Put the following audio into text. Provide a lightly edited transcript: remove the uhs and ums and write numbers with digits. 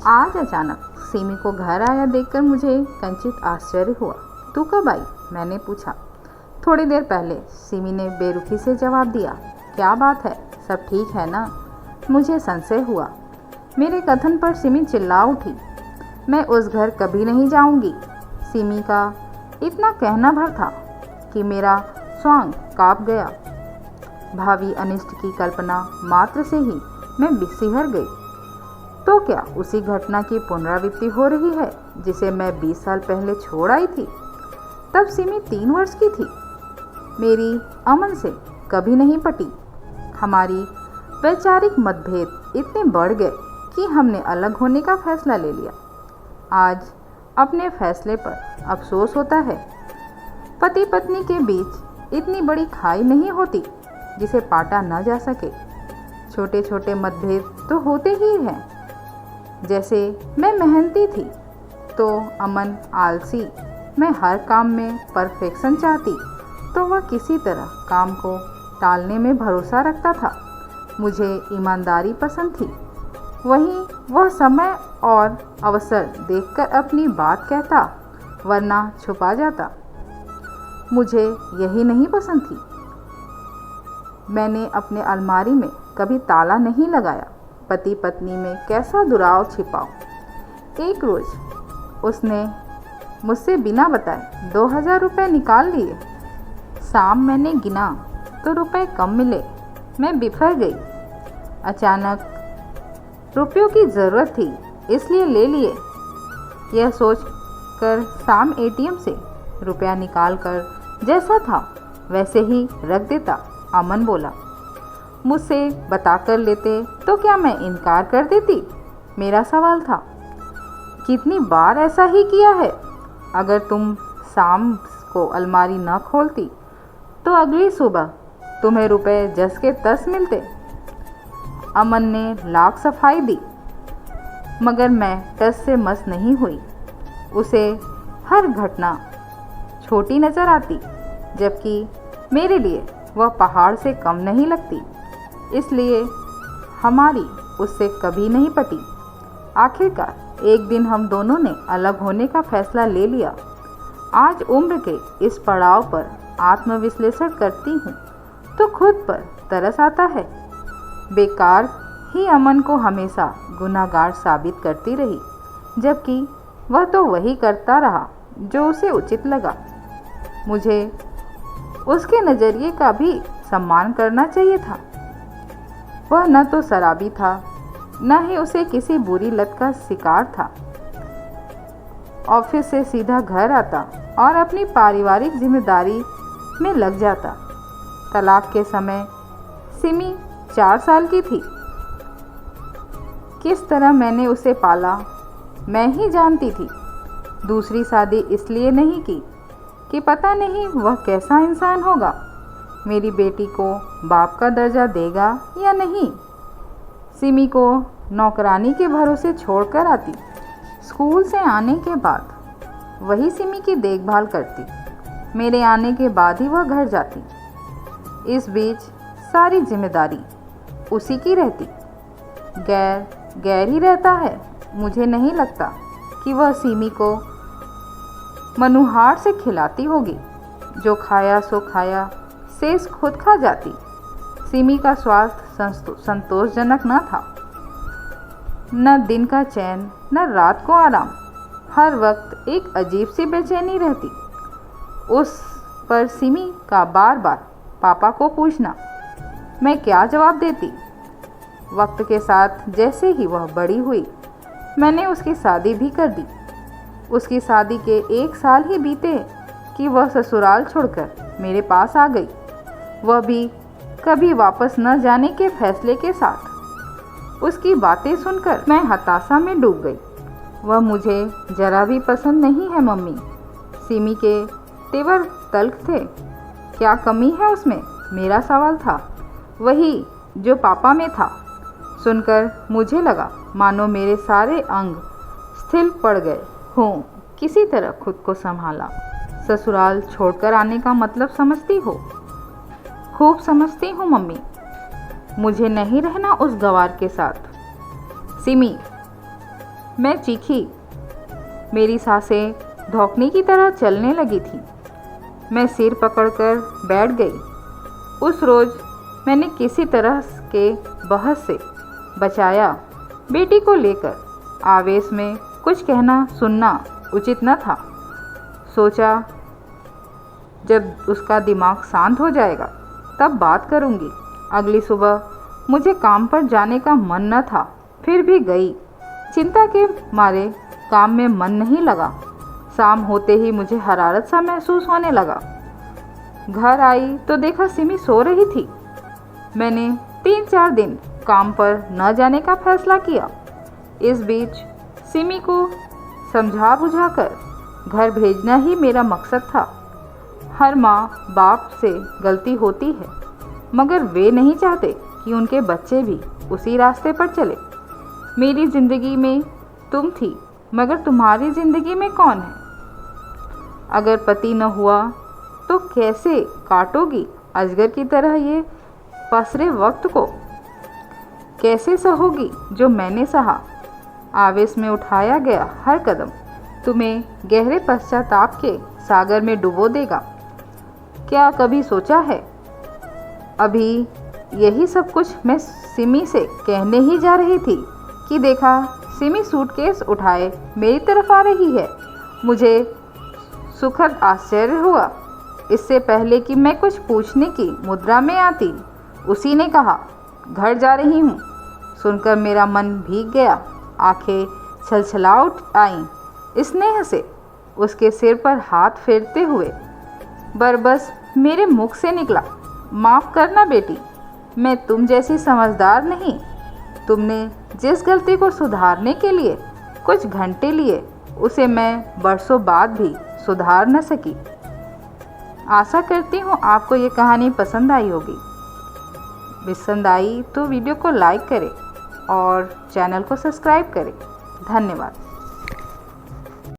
आज अचानक सिमी को घर आया देखकर मुझे कंचित आश्चर्य हुआ। तू कब आई? मैंने पूछा। थोड़ी देर पहले, सिमी ने बेरुखी से जवाब दिया। क्या बात है, सब ठीक है ना? मुझे संशय हुआ। मेरे कथन पर सिमी चिल्ला उठी। मैं उस घर कभी नहीं जाऊंगी। सिमी का इतना कहना भर था कि मेरा स्वांग काँप गया। भावी अनिष्ट की कल्पना मात्र से ही मैं सिहर गई। तो क्या उसी घटना की पुनरावृत्ति हो रही है जिसे मैं 20 साल पहले छोड़ आई थी? तब सिमी 3 वर्ष की थी। मेरी अमन से कभी नहीं पटी। हमारी वैचारिक मतभेद इतने बढ़ गए कि हमने अलग होने का फैसला ले लिया। आज अपने फैसले पर अफसोस होता है। पति पत्नी के बीच इतनी बड़ी खाई नहीं होती जिसे पाटा न जा सके। छोटे छोटे मतभेद तो होते ही हैं। जैसे मैं मेहनती थी तो अमन आलसी। मैं हर काम में परफेक्शन चाहती तो वह किसी तरह काम को टालने में भरोसा रखता था। मुझे ईमानदारी पसंद थी, वहीं वह समय और अवसर देखकर अपनी बात कहता वरना छुपा जाता। मुझे यही नहीं पसंद थी। मैंने अपने अलमारी में कभी ताला नहीं लगाया। पति पत्नी में कैसा दुराव छिपाऊं। एक रोज़ उसने मुझसे बिना बताए 2000 रुपये निकाल लिए। शाम मैंने गिना तो रुपए कम मिले। मैं बिफर गई। अचानक रुपयों की ज़रूरत थी इसलिए ले लिए। यह सोचकर शाम एटीएम से रुपया निकाल कर जैसा था वैसे ही रख देता। अमन बोला, मुझसे बता कर लेते तो क्या मैं इनकार कर देती? मेरा सवाल था। कितनी बार ऐसा ही किया है। अगर तुम शाम को अलमारी न खोलती तो अगली सुबह तुम्हें रुपए जस के तस मिलते। अमन ने लाख सफाई दी मगर मैं टस से मस नहीं हुई। उसे हर घटना छोटी नज़र आती जबकि मेरे लिए वह पहाड़ से कम नहीं लगती। इसलिए हमारी उससे कभी नहीं पटी। आखिरकार एक दिन हम दोनों ने अलग होने का फैसला ले लिया। आज उम्र के इस पड़ाव पर आत्मविश्लेषण करती हूँ तो खुद पर तरस आता है। बेकार ही अमन को हमेशा गुनाहगार साबित करती रही जबकि वह तो वही करता रहा जो उसे उचित लगा। मुझे उसके नज़रिए का भी सम्मान करना चाहिए था। वह न तो शराबी था न ही उसे किसी बुरी लत का शिकार था। ऑफिस से सीधा घर आता और अपनी पारिवारिक जिम्मेदारी में लग जाता। तलाक के समय सिमी 4 साल की थी। किस तरह मैंने उसे पाला मैं ही जानती थी। दूसरी शादी इसलिए नहीं की कि पता नहीं वह कैसा इंसान होगा, मेरी बेटी को बाप का दर्जा देगा या नहीं। सिमी को नौकरानी के भरोसे छोड़कर आती। स्कूल से आने के बाद वही सिमी की देखभाल करती। मेरे आने के बाद ही वह घर जाती। इस बीच सारी जिम्मेदारी उसी की रहती। गैर ही रहता है। मुझे नहीं लगता कि वह सिमी को मनुहार से खिलाती होगी। जो खाया सो खाया, शेष खुद खा जाती। सिमी का स्वास्थ्य संतोषजनक न था। न दिन का चैन न रात को आराम। हर वक्त एक अजीब सी बेचैनी रहती। उस पर सिमी का बार बार पापा को पूछना। मैं क्या जवाब देती? वक्त के साथ जैसे ही वह बड़ी हुई मैंने उसकी शादी भी कर दी। उसकी शादी के 1 साल ही बीते कि वह ससुराल छोड़कर मेरे पास आ गई। वह भी कभी वापस न जाने के फैसले के साथ। उसकी बातें सुनकर मैं हताशा में डूब गई। वह मुझे जरा भी पसंद नहीं है मम्मी। सिमी के तेवर तल्ख थे। क्या कमी है उसमें? मेरा सवाल था। वही जो पापा में था। सुनकर मुझे लगा मानो मेरे सारे अंग स्थिर पड़ गए हों। किसी तरह खुद को संभाला। ससुराल छोड़कर आने का मतलब समझती हो? खूब समझती हूँ मम्मी। मुझे नहीं रहना उस गवार के साथ। सिमी, मैं चीखी। मेरी सांसें धौंकने की तरह चलने लगी थी। मैं सिर पकड़कर बैठ गई। उस रोज़ मैंने किसी तरह के बहस से बचाया। बेटी को लेकर आवेश में कुछ कहना सुनना उचित न था। सोचा जब उसका दिमाग शांत हो जाएगा तब बात करूंगी। अगली सुबह मुझे काम पर जाने का मन न था, फिर भी गई। चिंता के मारे काम में मन नहीं लगा। शाम होते ही मुझे हरारत सा महसूस होने लगा। घर आई तो देखा सिमी सो रही थी। मैंने 3-4 दिन काम पर न जाने का फैसला किया। इस बीच सिमी को समझा बुझाकर घर भेजना ही मेरा मकसद था। हर माँ बाप से गलती होती है, मगर वे नहीं चाहते कि उनके बच्चे भी उसी रास्ते पर चले। मेरी ज़िंदगी में तुम थी, मगर तुम्हारी ज़िंदगी में कौन है? अगर पति न हुआ तो कैसे काटोगी अजगर की तरह ये पसरे वक्त को? कैसे सहोगी जो मैंने सहा? आवेश में उठाया गया हर कदम तुम्हें गहरे पश्चाताप के सागर में डुबो देगा। क्या कभी सोचा है? अभी यही सब कुछ मैं सिमी से कहने ही जा रही थी कि देखा सिमी सूटकेस उठाए मेरी तरफ आ रही है। मुझे सुखद आश्चर्य हुआ। इससे पहले कि मैं कुछ पूछने की मुद्रा में आती, उसी ने कहा, घर जा रही हूँ। सुनकर मेरा मन भीग गया, आंखें छलछला उठ आईं। स्नेह से उसके सिर पर हाथ फेरते हुए बरबस मेरे मुख से निकला, माफ़ करना बेटी, मैं तुम जैसी समझदार नहीं। तुमने जिस गलती को सुधारने के लिए कुछ घंटे लिए, उसे मैं बरसों बाद भी सुधार न सकी। आशा करती हूँ आपको ये कहानी पसंद आई होगी। पसंद आई तो वीडियो को लाइक करें और चैनल को सब्सक्राइब करें। धन्यवाद।